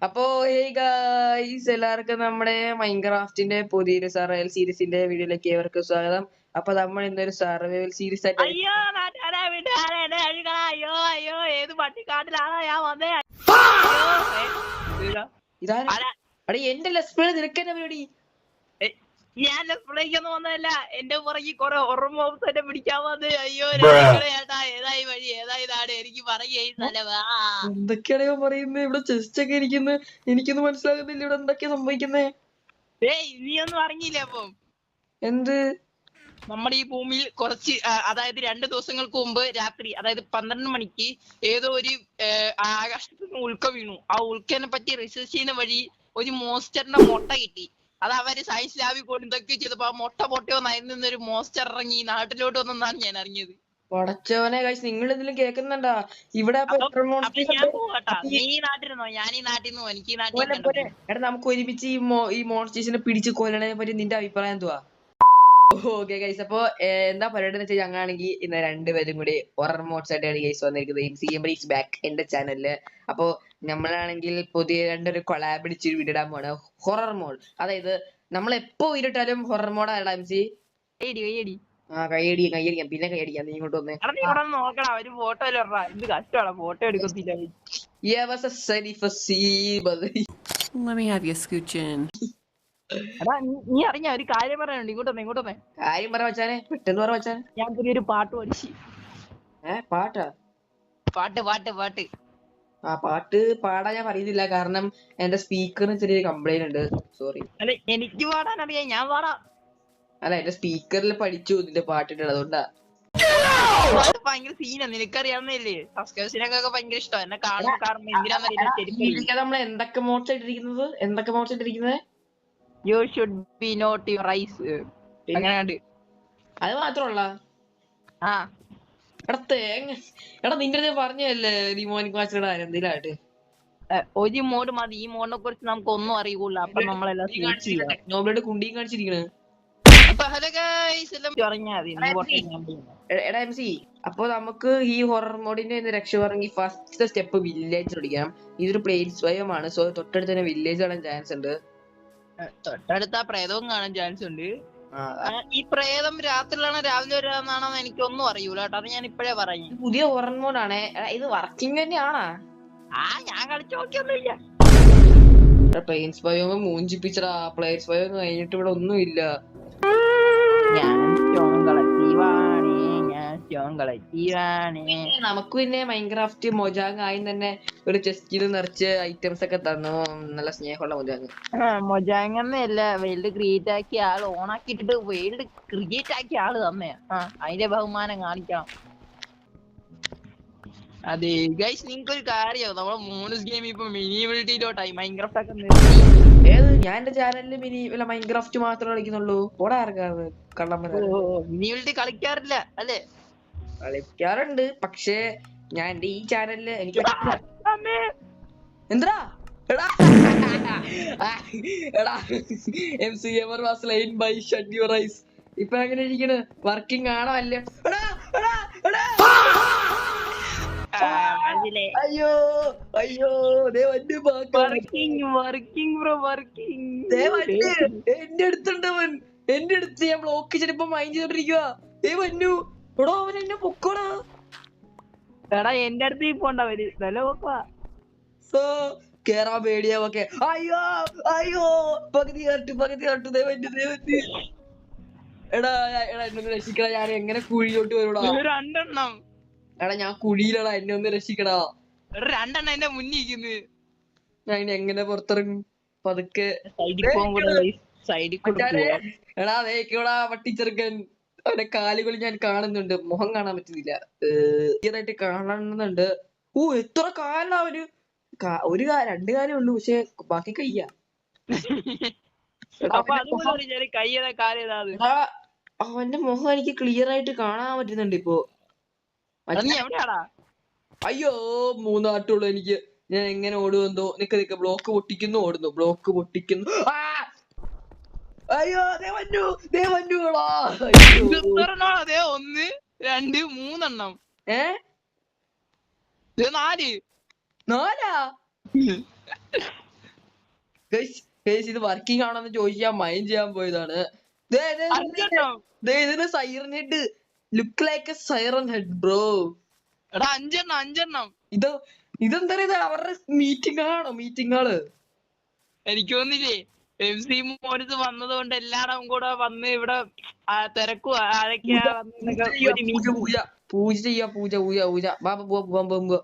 അപ്പോ hey guys, എല്ലാവർക്കും നമ്മുടെ മൈൻക്രാഫ്റ്റിന്റെ പുതിയൊരു സർവൈവൽ സീരീസിന്റെ വീഡിയോയിലേക്ക് ഏവർക്കും സ്വാഗതം. അപ്പൊ നമ്മൾ ഇന്നൊരു സർവൈവൽ സീരീസ് ആയിട്ട് അയ്യോ നാട്ടുകാരെ വീട്ടുകാരെ എന്നെ അഴിക്കണ. അയ്യോ അയ്യോ ഏത് പട്ടിക്കാട്ടിലാണോ ഞാൻ വന്നേ? ഇതാരാ? അടി എന്റെ ലെസ്പിളെ നിനക്കെന്നെ പരിപാടി? ഞാൻ ലെസ്പിളേക്കൊന്നും വന്നതല്ല, എന്റെ പുറകെ കുറെ ഹൊറർ എന്നെ പിടിക്കാൻ വന്ന്. അയ്യോ ചേട്ടാ, ഏതായി വഴി, ഏതായി നാട്, എനിക്ക് പറയേ സ്ഥലവാ. എന്തൊക്കെയാണോ പറയുന്നത്? ഇവിടെ ചെസ്റ്റ് ഒക്കെ ഇരിക്കുന്നു, എനിക്കൊന്നും മനസ്സിലാകുന്നില്ല ഇവിടെ എന്തൊക്കെയാ സംഭവിക്കുന്നേ. ഏയ് നീ ഒന്നും അറിഞ്ഞില്ലേ? അപ്പം എന്ത്? നമ്മുടെ ഈ ഭൂമിയിൽ കുറച്ച് അതായത് 2 ദിവസങ്ങൾക്ക് മുമ്പ് രാത്രി, അതായത് 12 മണിക്ക് ഏതോ ഒരു ആകാശത്ത് നിന്ന് ഉൽക്ക വീണു. ആ ഉൽക്കനെ പറ്റി റിസർച്ച് ചെയ്യുന്ന വഴി ഒരു മോസ്റ്ററിന്റെ മുട്ട കിട്ടി. അത് അവര് സയൻസ് ലാബിൽ കൊണ്ട് ഇതൊക്കെ ചെയ്തപ്പോ ആ മുട്ട പൊട്ടിയോന്നായിരുന്നു നിന്നൊരു മോസ്റ്റർ ഇറങ്ങി ഈ നാട്ടിലോട്ട് വന്നെന്നാണ് ഞാൻ അറിഞ്ഞത്. പടച്ചവനെ ഗൈസ്, നിങ്ങൾ എന്തെങ്കിലും കേൾക്കുന്നുണ്ടാ? ഇവിടെ അപ്പൊ ഞാൻ പോകട്ടാ, നീ ഈ നാട്ടിൽ നിന്നോ, ഞാൻ ഈ നാട്ടിൽ നിന്നോ, എനിക്ക് ഈ നാട്ടിൽ. എടാ, നമുക്ക് ഒരുമിച്ച് ഈ മോൺസ്റ്റേഴ്സിനെ പിടിച്ച് കൊല്ലണതിനെ പറ്റി നിന്റെ അഭിപ്രായം എന്തുവാ? ഓക്കെ ഗൈസ്, അപ്പൊ എന്താ പരിപാടി എന്ന് വെച്ചാൽ ഞങ്ങളാണെങ്കിൽ ഇന്ന് രണ്ടുപേരും കൂടി ഹൊറർ മോഡ്സ് ആയിട്ടാണ് ഗൈസ് വന്നിരിക്കുന്നത്. CMD ഈസ് ബാക്ക് എന്റെ ചാനലില്. അപ്പൊ നമ്മളാണെങ്കിൽ പുതിയ രണ്ടൊരു കൊളാബ് അടിച്ച് വീഡിയോ ഇടാൻ പോണ്. ഹൊറർ മോഡ്, അതായത് നമ്മൾ എപ്പോ ഇരിട്ടാലും ഹൊറർ മോഡാണ് MC. കൈയടിക്കാം, പിന്നെ കൈയടിക്കാം. നീ ഇങ്ങോട്ട് വന്നേ. നോക്കടാ, ഒരു ഫോട്ടോ എന്ത് കഷ്ടമാണ്, ഫോട്ടോ എടുക്കത്തില്ല. Let me have you scooch in. നീ അറിഞ്ഞ ഒരു കാര്യം പറയാനുണ്ട്, ഇങ്ങോട്ടൊന്നേ. കാര്യം പറ വച്ചാനെ, പെട്ടെന്ന് പറ വച്ചാനെ. ഞാൻ പുതിയൊരു പാട്ട് പഠിച്ചു. പാട്ടാ? പാട്ട് ആ പാട്ട് പാടാൻ ഞാൻ പറയുന്നില്ല, കാരണം എന്റെ സ്പീക്കറിന് ചെറിയ കംപ്ലൈന്റ് ഉണ്ട്. സോറി. അല്ല, എനിക്ക് പാടാൻ അറിയാം, ഞാൻ പാടാം. അല്ല, എന്റെ സ്പീക്കറിൽ പഠിച്ചു നിന്റെ പാട്ടിട്ട്, അതുകൊണ്ടാ. ഭയങ്കര സീനാ, നിനക്കറിയാവുന്നല്ലേ. സബ്സ്ക്രൈബേഴ്സിനൊക്കെ ഭയങ്കര ഇഷ്ടം എന്നെ കാണുമ്പോ. കാരണം എന്തിനാ നമ്മൾ എന്തൊക്കെ മോഡ്സ് ഇട്ടിരിക്കുന്നത്? You should be not your eyes. അങ്ങനെയുണ്ട്. അത് മാത്രമല്ല. ആ എടാ നിന്റെ ഞാൻ പറഞ്ഞല്ലേ നീ മോനിക്ക് വാച്ചിടാ എന്തിനായിട്ട് ഒരു മോഡ് മതി. ഈ മോഡിനെ കുറിച്ച് നമുക്ക് ഒന്നും അറിയൂല. അപ്പൊ നമ്മളെല്ലാം നോബിലോട്ട് കുണ്ടിയും കാണിച്ചിരിക്കണ്. എടാ MC, അപ്പൊ നമുക്ക് ഈ ഹൊറർ മോഡിന്റെ രക്ഷ പറഞ്ഞെങ്കിൽ ഫസ്റ്റ് സ്റ്റെപ്പ് വില്ലേജ് പിടിക്കണം. ഇതൊരു പ്ലെയിൻ സ്വയമാണ്, സോ തൊട്ടടുത്ത് തന്നെ വില്ലേജ് കാണാൻ ചാൻസ് ഉണ്ട്. തൊട്ടടുത്ത പ്രേതവും കാണാൻ ചാൻസ് ഉണ്ട്. ഈ പ്രേതം രാത്രിയിലാണോ രാവിലെ വരാന്നാണോ എനിക്കൊന്നും അറിയൂല കേട്ടോ, അത് ഞാൻ ഇപ്പഴേ പറയും. പുതിയ ഹൊറർ മോഡാണ്. ഇത് വർക്കിംഗ് തന്നെയാണാ? ഞാൻ കളിച്ചു നോക്കിയൊന്നുമില്ല. പ്ലെയിൻ സ്വയം മൂഞ്ചിപ്പിച്ചടാ. പ്ലെയിൻ സ്വയം കഴിഞ്ഞിട്ട് ഇവിടെ ഒന്നുമില്ല. നമുക്ക് പിന്നെ മൈൻക്രാഫ്റ്റ് മൊജാങ് ആയി തന്നെ ഒരു ചെസ്റ്റിൽ നിറച്ച് ഐറ്റംസ് ഒക്കെ തന്നു. നല്ല സ്നേഹമുള്ള മൊജാങ്. മൊജാങ് എന്നല്ല, വേൾഡ് ക്രിയേറ്റ് ആക്കിയ ആള്, ഓണാക്കിട്ടിട്ട് വേൾഡ് ക്രിയേറ്റ് ആക്കിയ ആള് തന്നെ. അതിന്റെ ബഹുമാനം കാണിക്കാം. അതെ ഗൈസ്, നിങ്ങൾക്ക് ഒരു കാര്യം, നമ്മളെ മോണസ് ഗെയിം ഇപ്പൊ മിനിബിലിറ്റിയിലോട്ടായി. മൈൻക്രാഫ്റ്റ് ഒക്കെ ഏത്? ഞാൻ എന്റെ ചാനലില് മൈൻക്രാഫ്റ്റ് മാത്രമേ കളിക്കുന്നുള്ളൂ. മിനിബിലിറ്റി കളിക്കാറില്ല അല്ലേ? കളിക്കാറുണ്ട്, പക്ഷേ ഞാൻ എന്റെ ഈ ചാനലില് എനിക്ക് എന്താ ഇപ്പൊ എങ്ങനെ ഇരിക്കണ്? വർക്കിംഗ് ആണോ അല്ലേ? അയ്യോ അയ്യോ, എന്റെ അടുത്തുണ്ടവൻ. എന്റെ അടുത്ത് ഞാൻ ബ്ലോക്ക് ചെയ്തിപ്പോ മൈൻഡ് ചെയ്തോണ്ടിരിക്കുക. അവൻ എന്നെ പൊക്കോടാ. എന്റെ അടുത്ത് പോണ്ടവര് നല്ല പൊക്കവാ. കേറാൻ പേടിയാ. ഓക്കെ. അയ്യോ അയ്യോ, പകുതി കറട്ട്. എടാ എന്നെ രക്ഷിക്കടാ. ഞാൻ എങ്ങനെ കുഴിയിലോട്ട് വരൂടാ? 2 എണ്ണം. എടാ ഞാൻ കുഴിയിലടാ, എന്നെ ഒന്ന് രക്ഷിക്കടാ. 2 എണ്ണം എന്റെ മുന്നിൽ. ഞാൻ എങ്ങനെ പുറത്തിറങ്ങും? പതുക്കെ. എടാ വേക്കോടാ പട്ടിച്ചെറുക്കൻ. അവന്റെ കാലുകൾ ഞാൻ കാണുന്നുണ്ട്, മുഖം കാണാൻ പറ്റുന്നില്ല. ഇതായിട്ട് കാണുന്നുണ്ട്. എത്ര കാലാ അവന്? ഒരു 2 കാലേ ഉള്ളൂ, പക്ഷെ ബാക്കി കയ്യാ. അവന്റെ മുഖം എനിക്ക് ക്ലിയർ ആയിട്ട് കാണാൻ പറ്റുന്നുണ്ട് ഇപ്പൊ. അയ്യോ 3 ആട്ടുള്ളൂ എനിക്ക്. ഞാൻ എങ്ങനെ ഓടുവെന്തോ. നിക്ക ബ്ലോക്ക് പൊട്ടിക്കുന്നു, ഓടുന്നു. ബ്ലോക്ക് പൊട്ടിക്കുന്നു. അയ്യോ ദേ വന്നു. 1 2 3 എണ്ണം. 4 4 ഗൈസ് ഇത് വർക്കിംഗ് ആണെന്ന് ചോദിച്ചാൽ മൈൻഡ് ചെയ്യാൻ പോയതാണ്. അഞ്ചെണ്ണം. ഇതിന് siren head look like A siren head bro. എടാ അഞ്ചെണ്ണം. ഇതെന്താ ഇത് അവരുടെ മീറ്റിംഗ് ആണോ? മീറ്റിംഗ് ആള് എനിക്ക് തോന്നില്ലേ MC മോനിത് വന്നത് കൊണ്ട് എല്ലാരും കൂടെ വന്ന് ഇവിടെ തിരക്കുവാ. ആരൊക്കെയാ പൂജ ചെയ്യാ പൂജ. ബാബ പോവാ.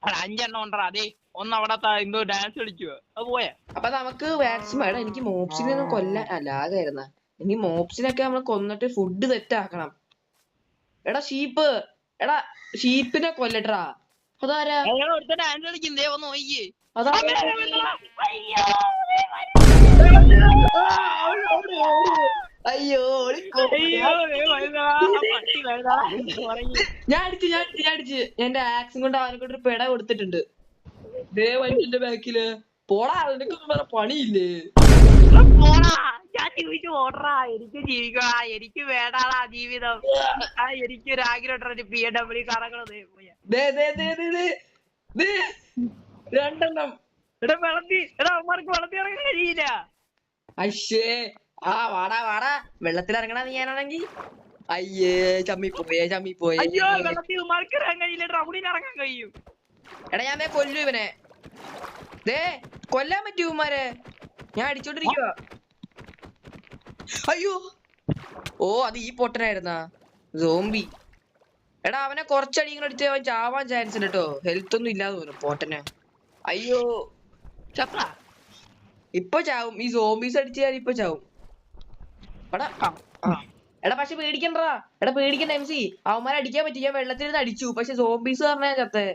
5 ഉണ്ടടാ. അതെ ഒന്ന് അവിടെ എന്തോ ഡാൻസ് കളിക്കുക. അത് പോയാ അപ്പൊ നമുക്ക് മാക്സിമം എടാ എനിക്ക് മോപ്സിനെ ഒന്നും കൊല്ലാൻ അല്ലാതായിരുന്ന. ഇനി മോപ്സിനൊക്കെ നമ്മൾ കൊന്നിട്ട് ഫുഡ് സെറ്റ് ആക്കണം. എടാ ഷീപ്പിനെ കൊല്ലട്ടാ. അതാരാ ഡാൻസ് കളിക്കുന്നേ? ഒന്ന് നോക്കിയേ. അതാ അയ്യോ ഞാൻ അടിച്ച് എന്റെ ആക്സും കൊണ്ട് അവനെ കൊണ്ട് ഒരു പെട കൊടുത്തിട്ടുണ്ട്. ദേ വണ്ടിന്റെ ബാക്കില് പോടാ. നിനക്കൊന്നും വേറെ പണിയില്ലേ? ഞാൻ ജീവിച്ചു ഓടറാ. എനിക്ക് ജീവിക്കടാ. എനിക്ക് വേടാടാ ജീവിതം. എനിക്കൊരു ആഗ്രഹം BMW കറങ്ങണത്. 2 എടാ അവന്മാർക്ക് വെള്ളത്തിൽ ഇറങ്ങാൻ കഴിയില്ല. അയ്യേ വാടാ വെള്ളത്തിൽ ഇറങ്ങണ നീ ഞാനാണെങ്കി. അയ്യേ ചമ്മിപ്പോയേ. അയ്യോ വെള്ളത്തിൽ ഇവന്മാർക്ക് ഇറങ്ങാൻ കഴിയില്ല. റൗഡിന് ഇറങ്ങാൻ കഴിയും. എടാ ഞാൻ കൊല്ലു ഇവനെ. കൊല്ലാൻ പറ്റൂ ഇവന്മാരെ. ഞാൻ അടിച്ചോണ്ടിരിക്കുക. അയ്യോ അത് ഈ പൊട്ടനായിരുന്നാ സോംബി. എടാ അവനെ കുറച്ചടി ഇങ്ങനെ അടിച്ച് അവൻ ചാവാൻ ചാൻസ് ഉണ്ട് കേട്ടോ. ഹെൽത്ത് ഒന്നും ഇല്ലാതെ തോന്നുന്നു പൊട്ടന്. അയ്യോ ഇപ്പൊ ചാവും. ഈ സോംബീസ് അടിച്ചാൽ ഇപ്പൊ ചാവും. എടാ പക്ഷെ പേടിക്കണ്ടാ. പേടിക്കണ്ട MC. അവന്മാരെ അടിക്കാൻ പറ്റി. ഞാൻ വെള്ളത്തിൽ നിന്ന് അടിച്ചു. പക്ഷെ സോംബീസ് പറഞ്ഞാ ചത്തേ.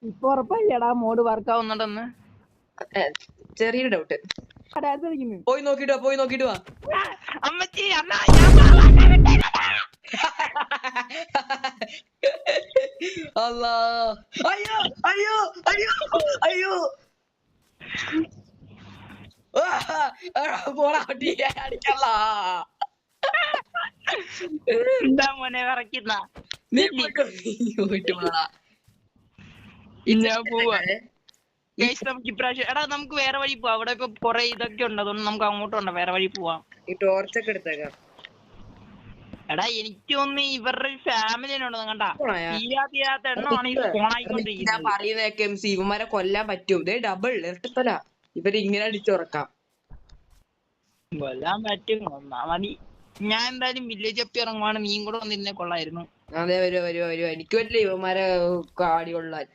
ഇപ്പൊ ഉറപ്പല്ലേടാ മോഡ് വർക്ക് ആവുന്നുണ്ടെന്ന്? ചെറിയൊരു ഡൗട്ട്. പോയി നോക്കിട്ട് വാ. അമ്മച്ചി അല്ലാ അയ്യോ പോടാ അടിക്കല്ല. എന്താ മോനെ വിറയ്ക്കുന്ന? നീ പോയിട്ട് പോടാ. പോവാ. നമുക്ക് ഇപ്രാവശ്യം എടാ നമുക്ക് വേറെ വഴി പോവാം. അവിടെ ഇപ്പൊ കൊറേ ഇതൊക്കെ ഉണ്ട്. അതുകൊണ്ട് നമുക്ക് അങ്ങോട്ടുണ്ട് വേറെ വഴി പോവാം. ഈ ടോർച്ചൊക്കെ എടുത്തേക്കാം. എടാ എനിക്ക് തോന്നുന്നു ഇവരുടെ ഫാമിലി ഉണ്ടെന്ന് കണ്ടാ. തീരാത്ത എണ്ണമാണ് ഈ ഫോണായിക്കൊണ്ടിരിക്കുന്നത്. ഞാൻ പറയുന്നതൊക്കെ MC ഇവന്മാരെ കൊല്ലാൻ പറ്റും. ഡബിൾ ഇരട്ടത്തല. ഇവര് ഇങ്ങനെ അടിച്ചുറക്കാം. കൊല്ലാൻ പറ്റും. മതി. ഞാൻ എന്തായാലും വില്ലേജ് എപ്പി ഇറങ്ങുവാണ്. നീയും കൂടെ വന്നിരുന്നേ കൊള്ളായിരുന്നു. അതെ വരുവോ. എനിക്ക് പറ്റില്ല ഇവന്മാരെ കാടി കൊള്ളാൻ.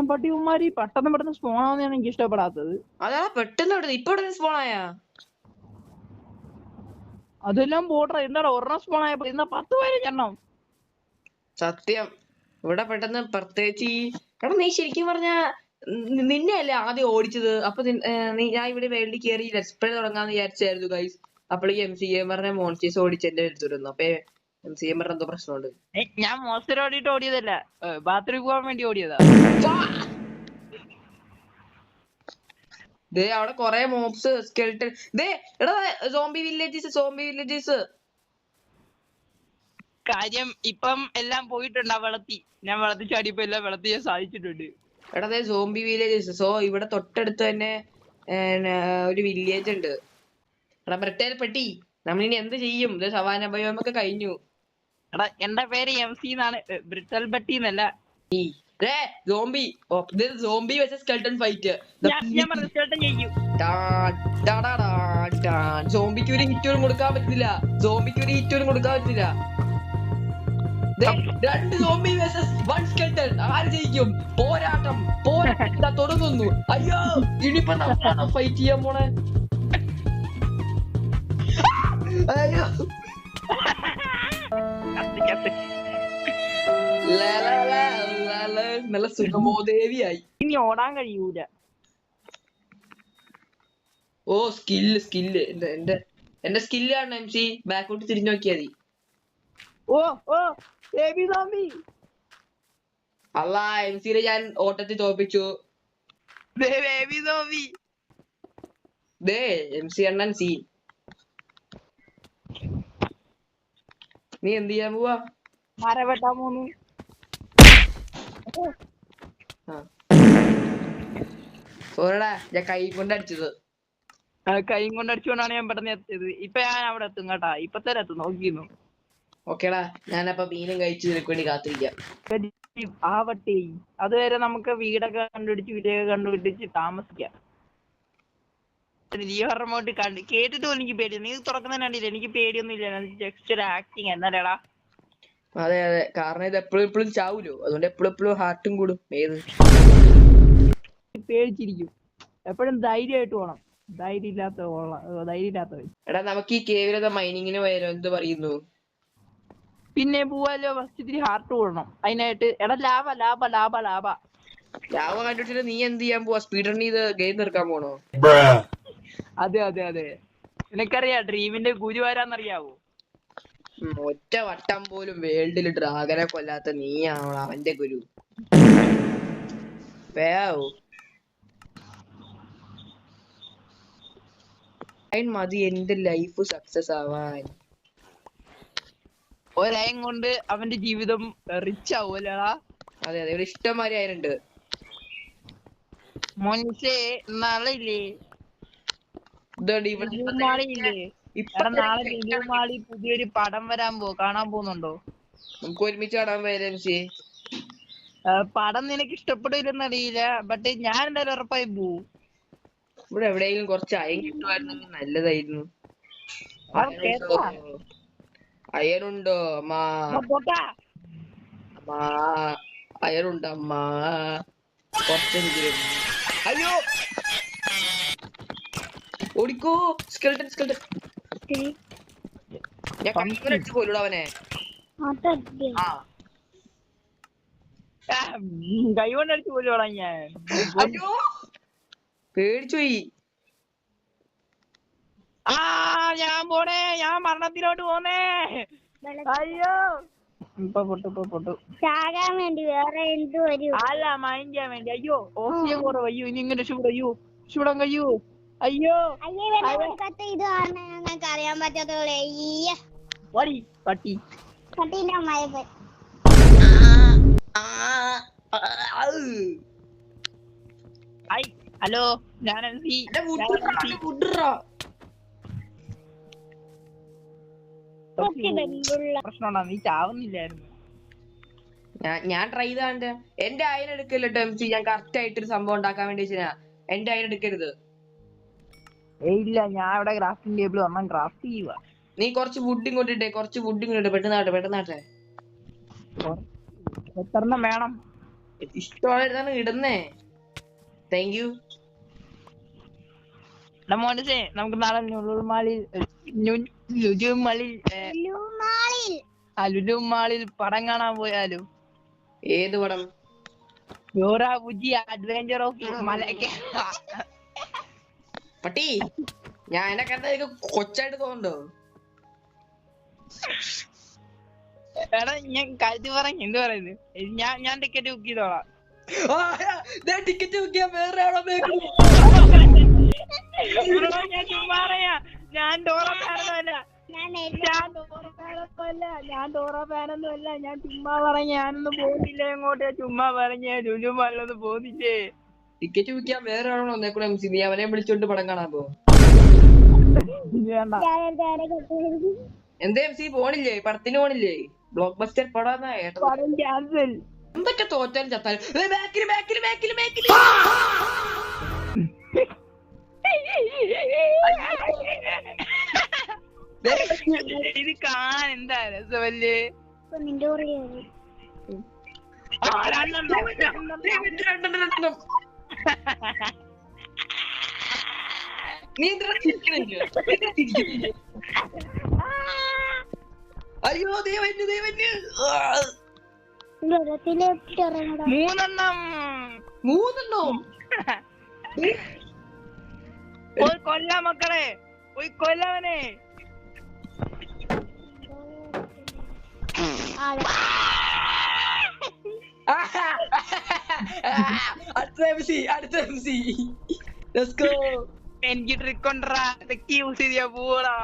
പട്ടിമാരി പെട്ടെന്ന് സ്പോൺ ആവുന്നതാണ് എനിക്ക് ഇഷ്ടപ്പെടാത്തത്. അതാ പെട്ടെന്ന് ഇപ്പൊ സ്പോൺ ആയാ. അതെല്ലാം പോട്ടെ. എന്താടാ ഒരെണ്ണം സ്പോൺ ആയപ്പോ ഇന്ന 10 എണ്ണം. സത്യം ഇവിടെ പെട്ടെന്ന് പ്രത്യേകിച്ച് എടാ നീ ശരിക്കും പറഞ്ഞ നിന്നെ അല്ലേ ആദ്യം ഓടിച്ചത്. അപ്പൊ ഞാൻ ഇവിടെ വേൾഡിൽ കയറി ലെറ്റ്സ് പ്ലേ തുടങ്ങാന്ന് വിചാരിച്ചായിരുന്നു ഗൈസ്. അപ്പോഴേക്ക് MC ഗെയിമറിനെ മോൺസ്റ്റേഴ്സ് ഓടിച്ച് എന്റെ എടുത്തിരുന്നു. അപ്പൊ MC ഗെയിമറിന് എന്തോ പ്രശ്നമുണ്ട്. ഞാൻ മോൺസ്റ്റർ ഓടിയിട്ട് ഓടിയതല്ല. ബാത്റൂമിൽ പോകാൻ വേണ്ടി ഓടിയതാ. അവിടെ കൊറേ മോബ്സ് സ്കെൽട്ടൺ. എടാ സോംബി വില്ലേജസ്. കാര്യം ഇപ്പം എല്ലാം പോയിട്ടുണ്ട്. ഞാൻ വെള്ളത്തിൽ ചാടിയപ്പോ എല്ലാം വെള്ളത്തിൽ ഞാൻ സാധിച്ചിട്ടുണ്ട്. എടാ സോംബി വില്ലേജസ്. ഇവിടെ തൊട്ടടുത്ത് തന്നെ ഒരു വില്ലേജ് ഉണ്ട്. എടാ ബ്രിട്ടേൽ പെട്ടി. നമ്മളിനി എന്ത് ചെയ്യും? സവാന ബയോമൊക്കെ കഴിഞ്ഞു. എടാ എന്റെ പേര് MC എന്നാണ്. ബ്രിട്ടൽ പെട്ടി എന്നല്ല. സോംബി വെച്ച് സ്കെൽട്ടൺ ഫൈറ്റ്. സോംബിക്ക് ഒരു ഹിറ്റ് പോലും കൊടുക്കാൻ പറ്റില്ല. 2 സോംബി വേഴ്സസ് 1 സ്കെൽട്ടൺ. ആര് ജയിക്കും? പോരാട്ടം തുടങ്ങുന്നു. അയ്യോ ഇനിയിപ്പോ നമ്മളാണോ ഫൈറ്റ് ചെയ്യാൻ പോണേ? അയ്യോ നല്ല സുഖമോദേവിയായി. ഇനി ഓടാൻ കഴിയൂല. സ്കില്ല് എന്റെ സ്കില്ല് ആണ് MC. ബാക്കോട്ട് തിരിഞ്ഞു നോക്കിയാ മതി. അല്ലാ MC ഞാൻ ഓട്ടത്തിൽ തോപ്പിച്ചു. MC അണ്ണൻ സീൻ. നീ എന്ത് ചെയ്യാൻ പോവാ? മരം വെട്ടാൻ പോന്നു. ഓടാ ഞാൻ കൈ കൊണ്ട് അടിച്ചത്. കൈ കൊണ്ട് അടിച്ചുകൊണ്ടാണ് ഞാൻ പെട്ടെന്ന് എത്തിയത്. ഇപ്പൊ ഞാൻ അവിടെ എത്തും കേട്ടാ, ഇപ്പൊ തന്നെ എത്തും, നോക്കിയിരുന്നു. ഓക്കേടാ, ഞാനപ്പൊ മീനും കഴിച്ച് നിനക്ക് വേണ്ടി കാത്തിരിക്കാം. ആവട്ടെ, അതുവരെ നമുക്ക് വീടൊക്കെ കണ്ടുപിടിച്ച് താമസിക്കാം. ജിയോ റിമോട്ട് കേട്ടിട്ട് പോലും എനിക്ക് പേടി. നീ തുറക്കുന്നതിന് കണ്ടില്ല, എനിക്ക് പേടിയൊന്നും ഇല്ല. ജസ്റ്റ് ഒരു ആക്ടിങ് എന്നല്ലേടാ. അതെ അതെ, കാരണം ഇത് എപ്പോഴും ചാവൂലോ, അതുകൊണ്ട് എപ്പോഴും ഹാർട്ടും കൂടും. ഏത് പേടിച്ചിരിക്കും. എപ്പോഴും ധൈര്യമായിട്ട് പോണം. ധൈര്യമില്ലാത്തവൻ. എടാ നമുക്ക് ഈ കേവിലത്തെ മൈനിങ്ങിന് പോയാലോ? എന്ത് പറയുന്നു? പിന്നെ പോവാലോ. ഫസ്റ്റ് ഇത്തിരി ഹാർട്ട് കൂടണം അതിനായിട്ട്. എടാ ലാഭ ലാഭ ലാഭ ലാഭ ലാവ കണ്ടിട്ട് നീ എന്ത് ചെയ്യാൻ പോവാ? സ്പീഡ് റൺ ചെയ്ത് ഗെയിം തീർക്കാൻ പോണോ? അതെ അതെ അതെ, നിനക്കറിയാ ഡ്രീമിന്റെ ഗുരുവാരാന്നറിയാവോ? ഒറ്റ വട്ടം പോലും വേൾഡിൽ ഡ്രാഗനെ കൊല്ലാത്ത നീയാണോ അവന്റെ ഗുരു? മതി എന്റെ ലൈഫ് സക്സസ് ആവാൻ. ഒരയം കൊണ്ട് അവന്റെ ജീവിതം റിച്ച് ആവൂലടാ. അതെ അതെ, ഇവിടെ ഇഷ്ടംമാതിരി ആയിട്ടുണ്ട്. മോനിസേ നാളെ ഇല്ലേ നാളെ ലുലുമാളി പുതിയൊരു പടം വരാൻ കാണാൻ പോകുന്നുണ്ടോ? നമുക്ക് ഒരുമിച്ച് കാണാൻ വരാം. പടം നിനക്ക് ഇഷ്ടപ്പെടില്ലെന്നറിയില്ല, ബട്ട് ഞാൻ എന്തായാലും ഉറപ്പായി പോവും. ഇവിടെ എവിടെയെങ്കിലും കുറച്ച് അയൻ കിട്ടുമായിരുന്നെങ്കിൽ നല്ലതായിരുന്നു. അയനുണ്ടോ അമ്മാ? അമ്മാ അയനുണ്ട് അമ്മാ, കുറച്ചെങ്കിലും. അയ്യോ ഓടിക്കോ. സ്കെൽട്ടൻ ഞാൻ കണ്ണടിച്ചു പോലൂടെ അവനെ. കൈ കൊണ്ട് അടിച്ചു പോലോടാ ഞാൻ. അയ്യോ പേടിച്ചുപോയി. ഞാൻ പോണേ, ഞാൻ മരണത്തിലോട്ട് പോന്നേ. അയ്യോ ഇപ്പൊ പൊട്ടു ചാകാൻ വേണ്ടി വേറെ എന്ത് വരും? അല്ല മൈൻഡ് ചെയ്യാൻ വേണ്ടി. അയ്യോ ഓക്സിജൻ കുറവ്. അയ്യോ ഇനി ഇങ്ങനെ ചൂടാൻ കഴിയൂ? അയ്യോ ഇത് കാരണം ഞങ്ങൾക്ക് അറിയാൻ പറ്റാത്തോളെ പട്ടി പട്ടീന്റെ അമ്മായി. ഹലോ, ഞാൻ പ്രശ്നമുണ്ടാ? നീ ചാവുന്നില്ലായിരുന്നു. ഞാൻ ട്രൈ ചെയ്താണ്ട് എന്റെ അയനെടുക്കല്ലോ എംസി. ഞാൻ കറക്റ്റ് ആയിട്ടൊരു സംഭവം ഉണ്ടാക്കാൻ വേണ്ടി വെച്ചാ എന്റെ അയനെടുക്കരുത്. ഇല്ല, ഞാൻ ഇവിടെ ക്രാഫ്റ്റിംഗ് ടേബിൾ ഒരെണ്ണം ക്രാഫ്റ്റ് ചെയ്യുക. നീ കുറച്ച് വുഡ് ഇങ്ങോട്ടിട്ടെ, പെട്ടെന്നാട്ടെ. എത്രണ്ണം വേണം? ഇഷ്ടമാണ് ഇടുന്നേ. Thank you. മോനസേ, നമുക്ക് നാളെ ലുലുമാളിൽ പടം കാണാൻ പോയാലോ? ഏത് പടം? ഡോറ ബുജി അഡ്വഞ്ചർ ഓഫ് മലയ്ക്ക്. പട്ടി, ഞാൻ എന്നെ കണ്ട കൊച്ചായിട്ട് തോന്നുന്നുണ്ടോ? എടാ ഞാൻ കരുതി പറഞ്ഞു. എന്ത് പറയുന്നത്? ഞാൻ ടിക്കറ്റ് ബുക്ക് ചെയ്തോളാം. ടിക്കറ്റ് ബുക്ക് ചെയ്യാൻ വേറെ ആളോ? ഞാൻ ചുമ്മാ പറയാ, ഞാൻ ഡോറ ഫാനൊന്നുമല്ല. ഞാൻ ചുമ്മാ പറഞ്ഞ. ഞാനൊന്നും പോകുന്നില്ല എങ്ങോട്ട്. ചുമ്മാ പറഞ്ഞ ലുലുമാളിലൊന്നും പോകുന്നില്ലേ. ടിക്കറ്റ് ബുക്ക് ചെയ്യാൻ വേറെ ആളോ ഒന്നേക്കൂടെ എംസി? നീ അവനെ വിളിച്ചോണ്ട് പടം കാണാൻ പോ. എന്താ എംസി പോണില്ലേ? പടത്തിന് പോണില്ലേ? ബ്ലോക്ക് ബസ്റ്റർ പടം ക്യാൻസൽ. എന്തൊക്കെ തോറ്റാലും ചത്താലും ഇത് കാണാൻ എന്താ രസമല്ലേ? അയ്യോ ദൈവന്നു. മൂന്നെണ്ണോ? പോയി കൊല്ല മക്കളെ, പോയി കൊല്ലവനെ. അടുത്ത എംസി. Let's go. എനിക്ക് ട്രിക്ക് കൊണ്ടാ തെക്കി യൂസ് ചെയ്താ പോടാ.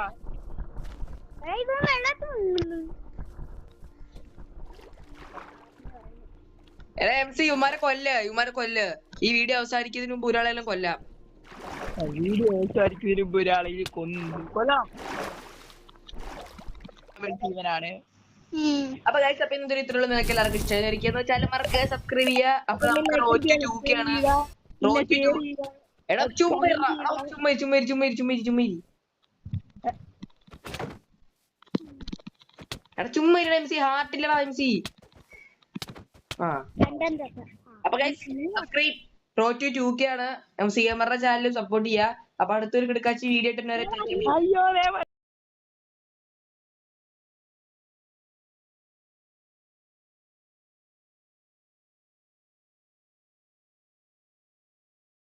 എടാ എംസി, ഇവന്മാരെ കൊല്ല്. ഈ വീഡിയോ അവസാനിക്കുന്നതിന് മുമ്പ് ഒരാളെല്ലാം കൊല്ലാം. വീഡിയോ അവസാനിക്കുന്നതിന് മുമ്പ് ഒരാളെ കൊല്ലാം. ജീവനാണ്. അപ്പൊ ഗൈസ് അപ്പൊ ഇന്നത്തെ ഇത്രയുള്ള നിങ്ങൾക്ക് എല്ലാവർക്കും ഇഷ്ടമായിരിക്കും വെച്ചാൽ മറക്കുക സബ്സ്ക്രൈബ് ചെയ്യുക. അപ്പൊ നമുക്ക് റോഡ് ടു 2K ആണ്. റോഡ് ടു എടാ ചുമ്മാരി എടാ ചുമ്മാ MC ഹാർട്ടില്ല MC. അപ്പൊ guys subscribe. Road to 2K ആണ്. CMR ചാനലും സപ്പോർട്ട് ചെയ്യുക. അപ്പൊ അടുത്തൊരു കിടക്കാച്ചി വീഡിയോ ഇട്ട് അയ്യോ